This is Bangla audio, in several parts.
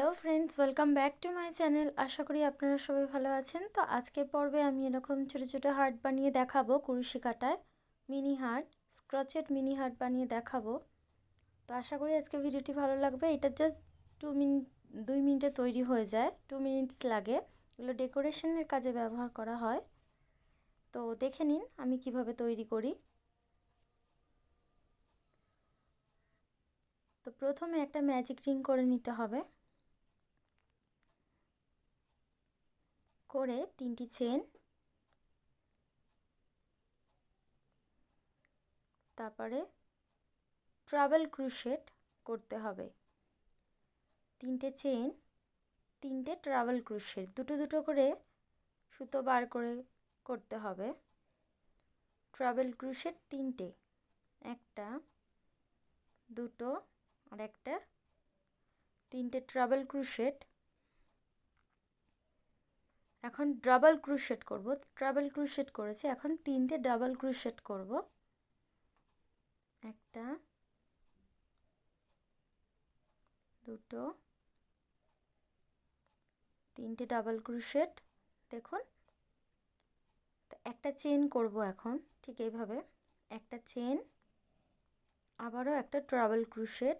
Hello friends, welcome back to my channel. আশা করি আপনারা সবাই ভালো আছেন। তো আজকের পর্বে আমি এরকম ছোটো ছোটো হার্ট বানিয়ে দেখাবো কুরুশি কাঁটায়। Mini heart, crochet mini heart বানিয়ে দেখাবো। তো আশা করি আজকে ভিডিওটি ভালো লাগবে। এটা জাস্ট 2 মিনিটে তৈরি হয়ে যায়, 2 মিনিটস লাগে। এগুলো ডেকোরেশনের কাজে ব্যবহার করা হয়। তো দেখে নিন আমি কিভাবে তৈরি করি। তো প্রথমে একটা ম্যাজিক রিং করে নিতে হবে। করে 3টি চেন, তারপরে ট্রাভেল ক্রুশেট করতে হবে। 3টে চেন, 3টে ট্রাভেল ক্রুশেট, দুটো দুটো করে সুতো বার করে করতে হবে। ট্রাভেল ক্রুশেট 3টে, একটা, দুটো আর একটা, 3টে ট্রাভেল ক্রুশেট। এখন ডাবল ক্রুশেট করব। ট্রাভেল ক্রুশেট করেছি, এখন 3টে ডাবল ক্রুশেট করব। একটা, দুটো, 3টে ডাবল ক্রুশেট। দেখুন, একটা চেন করব এখন, ঠিক এইভাবে একটা চেন, আবারও একটা ট্রাভেল ক্রুশেট,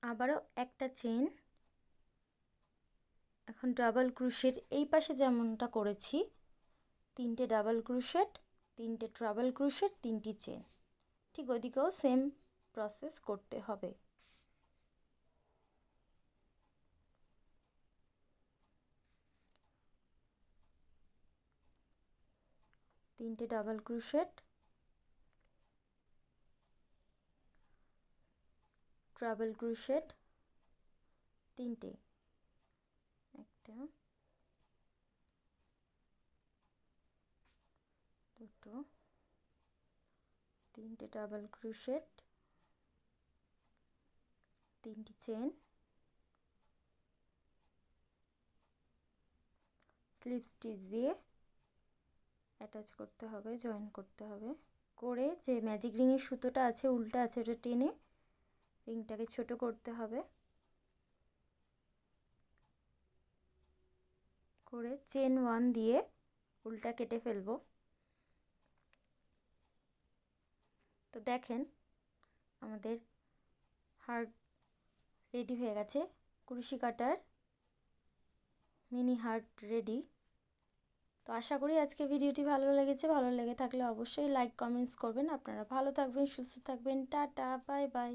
আবারও একটা চেন। এখন ডাবল ক্রুশেট এই পাশে যেমনটা করেছি, 3টে ডাবল ক্রুশেট, 3টে ট্রাভেল ক্রুশেট, 3টি চেন, ঠিক ওদিকেও সেম প্রসেস করতে হবে। তিনটে ডাবল ক্রুশেট, ট্রাভেল ক্রুশেট 3টে, একটা, দুটো, 3টে ডাবল ক্রুশেট, 3টি চেন, স্লিপ স্টিচ দিয়ে অ্যাটাচ করতে হবে, জয়েন করতে হবে। করে যে ম্যাজিক রিংয়ের সুতোটা আছে, উল্টা আছে, ওটা টেনে রিংটাকে ছোট করতে হবে। করে চেন 1 দিয়ে উল্টা কেটে ফেলবো। তো দেখেন আমাদের হার্ট রেডি হয়ে গেছে। কুরুশি কাটার মিনি হার্ট রেডি। তো আশা করি আজকে ভিডিওটি ভালো লেগেছে। ভালো লেগে থাকলে অবশ্যই লাইক কমেন্টস করবেন। আপনারা ভালো থাকবেন, সুস্থ থাকবেন। Tata, bye bye.